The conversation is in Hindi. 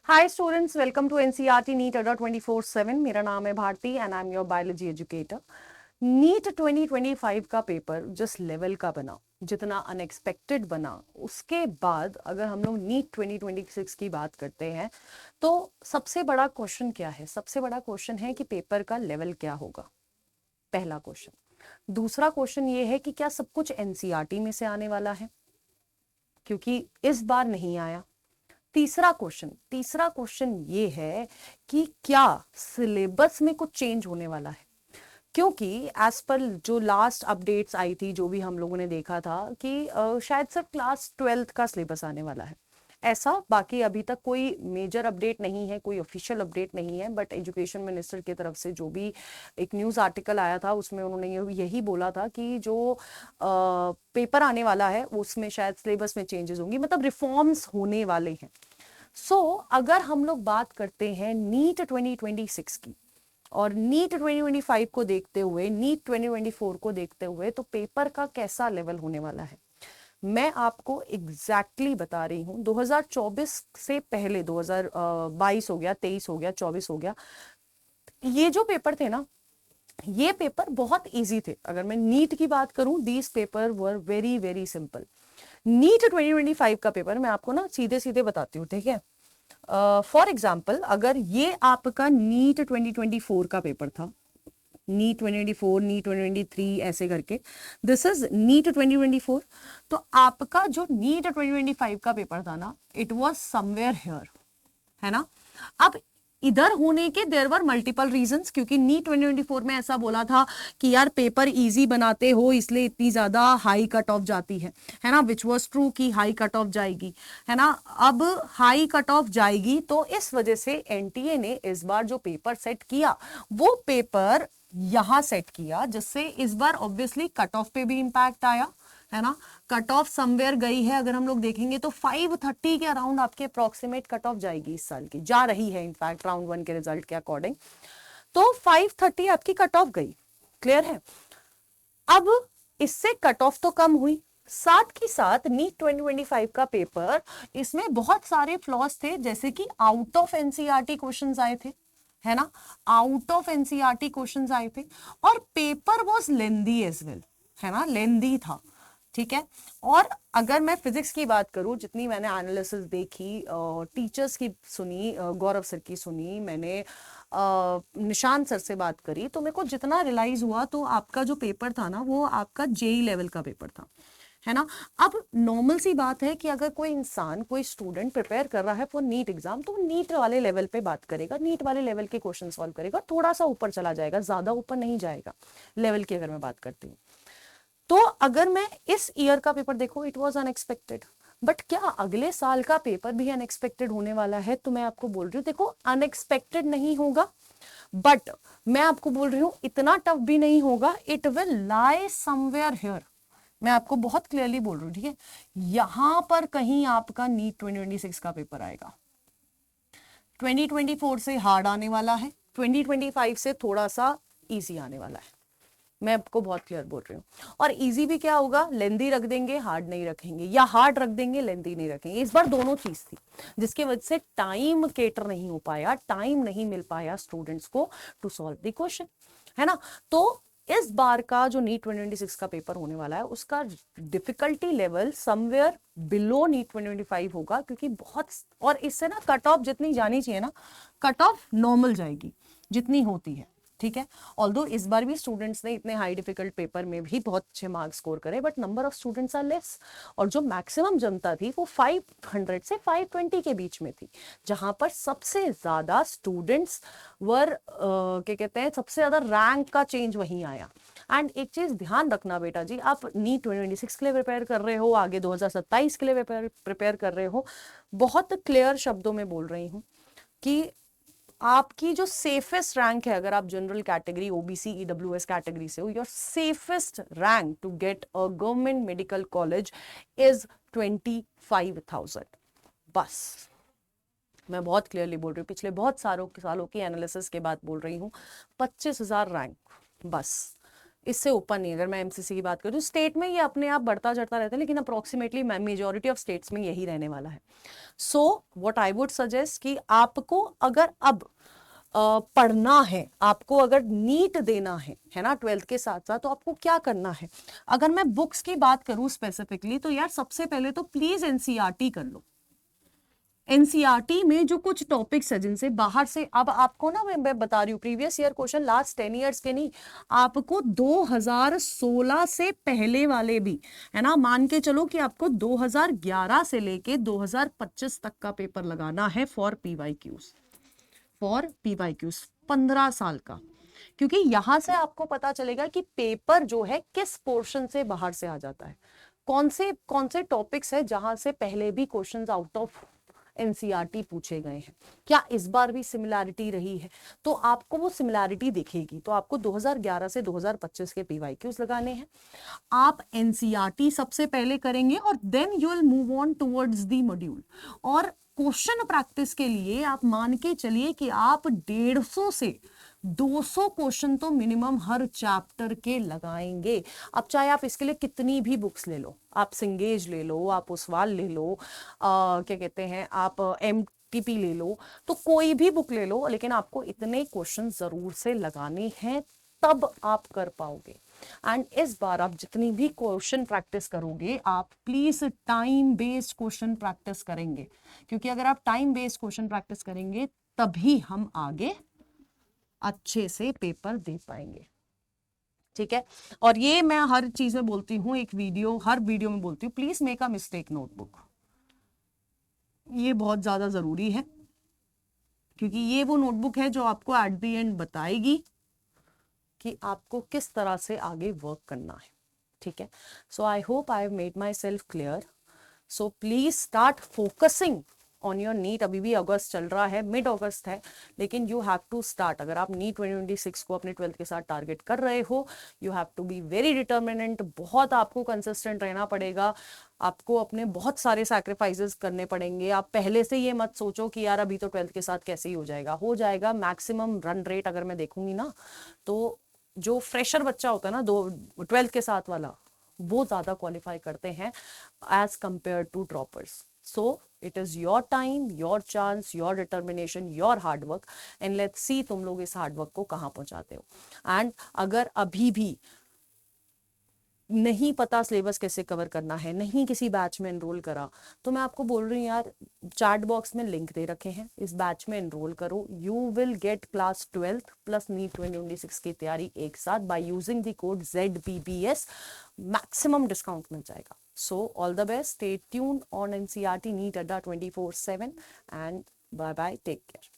Hi students, welcome to NCERT NEET Adda 24/7। मेरा नाम है Bharti and I am your biology educator. NEET 2025 का पेपर जिस लेवल का बना, जितना अनएक्सपेक्टेड बना, उसके बाद अगर हम लोग नीट 2026 की बात करते हैं तो सबसे बड़ा क्वेश्चन क्या है? सबसे बड़ा क्वेश्चन है कि पेपर का लेवल क्या होगा, पहला क्वेश्चन। दूसरा क्वेश्चन ये है कि क्या सब कुछ एनसीईआरटी में से आने वाला है, क्योंकि इस बार नहीं आया। तीसरा क्वेश्चन ये है कि क्या सिलेबस में कुछ चेंज होने वाला है, क्योंकि एज पर जो लास्ट अपडेट्स आई थी, जो भी हम लोगों ने देखा था कि शायद सिर्फ क्लास 12th का सिलेबस आने वाला है। ऐसा बाकी अभी तक कोई मेजर अपडेट नहीं है, कोई ऑफिशियल अपडेट नहीं है, बट एजुकेशन मिनिस्टर की तरफ से जो भी एक न्यूज़ आर्टिकल आया था उसमें उन्होंने यही बोला था कि जो पेपर आने वाला है उसमें शायद सिलेबस में चेंजेस होंगी, मतलब रिफॉर्म्स होने वाले हैं। अगर हम लोग बात करते हैं नीट 2026 की और नीट 2025 को देखते हुए, नीट 2024 को देखते हुए, तो पेपर का कैसा लेवल होने वाला है मैं आपको एग्जैक्टली बता रही हूं। 2024 से पहले 2022 हो गया, 23 हो गया, 24 हो गया, ये जो पेपर थे ना, ये पेपर बहुत इजी थे। अगर मैं नीट की बात करूं, these paper were very very simple. NEET 2025 का पेपर मैं आपको ना सीधे सीधे बताती हूँ, ठीक है। फॉर एग्जाम्पल, अगर ये आपका नीट 2024 का पेपर था, नीट 2024, नीट 2023 ऐसे करके, दिस इज नीट 2024, तो आपका जो नीट 2025 का पेपर था ना, इट वाज समवेयर हियर, है ना। अब इधर होने के देयर वर मल्टीपल रीजंस, क्योंकि नीट 2024 में ऐसा बोला था कि यार पेपर इजी बनाते हो इसलिए इतनी ज्यादा हाई कट ऑफ जाती है ना, विच वाज ट्रू कि हाई कट ऑफ जाएगी, है ना। अब हाई कट ऑफ जाएगी तो इस वजह से एनटीए ने इस बार जो पेपर सेट किया, वो पेपर यहां सेट किया, जिससे इस बार ऑब्वियसली कट ऑफ पे भी इंपैक्ट आया, है ना। कट ऑफ समवेयर गई है, अगर हम लोग देखेंगे तो 530 के अराउंड आपके अप्रोक्सीमेट कट ऑफ जाएगी इस साल की, जा रही है इनफैक्ट राउंड 1 के रिजल्ट के अकॉर्डिंग। तो 530 आपकी कट ऑफ गई, क्लियर है। अब इससे कट ऑफ तो कम हुई, साथ ही साथ नीट 2025 का पेपर, इसमें बहुत सारे फ्लॉज थे, जैसे कि आउट ऑफ एनसीईआरटी क्वेश्चंस आए थे, है ना। आउट ऑफ एनसीईआरटी क्वेश्चंस आए थे, और paper was lengthy as well, है ना, लेंदी था, ठीक है। और अगर मैं फिजिक्स की बात करूं, जितनी मैंने एनालिसिस देखी, टीचर्स की सुनी, गौरव सर की सुनी मैंने, निशांत सर से बात करी, तो मेरे को जितना रियलाइज हुआ, तो आपका जो पेपर था ना, वो आपका जेई लेवल का पेपर था, है ना। अब नॉर्मल सी बात है कि अगर कोई इंसान, कोई स्टूडेंट प्रिपेयर कर रहा है फॉर नीट एग्जाम, तो नीट वाले लेवल पे बात करेगा, नीट वाले लेवल के क्वेश्चन सॉल्व करेगा, थोड़ा सा ऊपर चला जाएगा, ज्यादा ऊपर नहीं जाएगा लेवल की अगर मैं बात करती हूँ। तो अगर मैं इस ईयर का पेपर देखो, इट वाज अनएक्सपेक्टेड, बट क्या अगले साल का पेपर भी अनएक्सपेक्टेड होने वाला है? तो मैं आपको बोल रही हूँ, देखो अनएक्सपेक्टेड नहीं होगा, बट मैं आपको बोल रही हूँ इतना टफ भी नहीं होगा, it will lie somewhere here. मैं आपको बहुत क्लियरली बोल रही हूँ, ठीक है। यहां पर कहीं आपका नीट 2026 का पेपर आएगा। 2024 से हार्ड आने वाला है, 2025 से थोड़ा सा इजी आने वाला है, मैं आपको बहुत क्लियर बोल रही हूँ। और इजी भी क्या होगा, लेंदी रख देंगे, हार्ड नहीं रखेंगे, या हार्ड रख देंगे, लेंदी नहीं रखेंगे। इस बार दोनों चीज थी, जिसकी वजह से टाइम केटर नहीं हो पाया, टाइम नहीं मिल पाया स्टूडेंट्स को टू सॉल्व द क्वेश्चन, है ना। तो इस बार का जो नीट 2026 का पेपर होने वाला है, उसका difficulty level somewhere below NEET 2025 होगा, क्योंकि बहुत, और इससे ना कट ऑफ जितनी जानी चाहिए ना, कट ऑफ नॉर्मल जाएगी जितनी होती है, ठीक है। ऑल्दो इस बार भी स्टूडेंट्स ने इतने हाई डिफिकल्ट पेपर में भी बहुत अच्छे मार्क्स स्कोर करे, but number of students are less, और जो मैक्सिमम जनता थी वो 500 से 520 के बीच में थी, जहां पर सबसे ज्यादा स्टूडेंट्स वर क्या कहते हैं, सबसे ज्यादा रैंक का चेंज वहीं आया। एंड एक चीज ध्यान रखना बेटा जी, आप नीट 2026 के लिए प्रिपेयर कर रहे हो, आगे 2027 के लिए प्रिपेयर कर रहे हो, बहुत क्लियर शब्दों में बोल रही हूँ कि आपकी जो सेफेस्ट रैंक है, अगर आप general category, OBC, EWS category से हो, your safest rank to get a government medical college is 25,000, बस। मैं बहुत क्लियरली बोल रही हूँ, पिछले बहुत सालों की एनालिसिस के बाद बोल रही हूँ, 25,000 रैंक, बस। इससे ऊपर नहीं। अगर मैं एमसीसी की बात करूँ तो स्टेट में ये अपने आप बढ़ता चढ़ता रहता है, लेकिन अप्रोक्सीमेटली मेजोरिटी ऑफ स्टेट्स में यही रहने वाला है। So what I would suggest कि आपको अगर अब पढ़ना है, आपको अगर नीट देना है ना 12th के साथ साथ, तो आपको क्या करना है। अगर मैं बुक्स की बात करूं स्पेसिफिकली, तो यार सबसे पहले तो प्लीज एनसीईआरटी कर लो। एनसीईआरटी में जो कुछ टॉपिक्स है जिनसे बाहर से, अब आपको ना मैं बता रही हूँ previous year question last 10 years के नहीं, आपको 2016 से पहले वाले भी है ना, मान के चलो कि आपको 2011 से लेके 2025 तक का पेपर लगाना है फॉर पीवाईक्यूज, 15 साल का। क्योंकि यहां से आपको पता चलेगा कि पेपर जो है किस पोर्शन से बाहर से आ जाता है, कौन से टॉपिक्स है जहां से पहले भी क्वेश्चंस आउट ऑफ एनसीईआरटी पूछे गए हैं, क्या इस बार भी सिमिलैरिटी रही है। तो आपको वो सिमिलैरिटी दिखेगी। तो आपको 2011 से 2025 के पीवाईक्यूज लगाने हैं। आप एनसीईआरटी सबसे पहले करेंगे और then you will move on towards the module. और क्वेश्चन प्रैक्टिस के लिए आप मान के चलिए कि आप 150 से 200 क्वेश्चन तो मिनिमम हर चैप्टर के लगाएंगे। अब चाहे आप इसके लिए कितनी भी बुक्स ले लो, आप सिंगेज ले लो, आप ओसवाल ले लो, क्या कहते हैं, आप एमटीपी ले लो, तो कोई भी बुक ले लो, लेकिन आपको इतने क्वेश्चन जरूर से लगाने हैं, तब आप कर पाओगे। एंड इस बार आप जितनी भी क्वेश्चन प्रैक्टिस करोगे, आप please time based question practice करेंगे, क्योंकि अगर आप टाइम बेस्ड क्वेश्चन प्रैक्टिस करेंगे तभी हम आगे अच्छे से पेपर दे पाएंगे। ठीक है। और ये मैं हर चीज में बोलती हूँ, हर वीडियो में बोलती हूँ, please make a mistake notebook. ये बहुत ज्यादा जरूरी है, क्योंकि ये वो नोटबुक है जो आपको एट द एंड बताएगी कि आपको किस तरह से आगे वर्क करना है। ठीक है। So I hope I have made myself clear. So please start focusing on your NEET. अभी भी अगस्त चल रहा है, मिड अगस्त है, लेकिन यू हैव टू स्टार्ट। अगर आप नीट 2026 को अपने 12th के साथ टारगेट कर रहे हो, you have to be very determinant. बहुत आपको कंसिस्टेंट रहना पड़ेगा, आपको अपने बहुत सारे सैक्रिफाइसेस करने पड़ेंगे। आप पहले से ये मत सोचो कि यार अभी तो 12th के साथ कैसे ही हो जाएगा। मैक्सिमम रन रेट अगर मैं देखूंगी ना, तो जो फ्रेशर बच्चा होता है ना, 12th के साथ वाला, वो ज्यादा क्वालिफाई करते हैं as compare to droppers. So it is your time, your chance, your determination, your hard work, and let's see तुम लोग इस हार्डवर्क को कहाँ पहुंचाते हो। एंड अगर अभी भी नहीं पता सिलेबस कैसे कवर करना है, नहीं किसी बैच में एनरोल करा, तो मैं आपको बोल रही हूँ यार, चैट बॉक्स में लिंक दे रखे हैं, इस बैच में एनरोल करो। You will get class 12th plus NEET 2026 की तैयारी एक साथ by using the code ZBBS। Maximum discount मिल जाएगा। So all the best, stay tuned on NCERT NEET Adda 24/7 and bye bye, take care.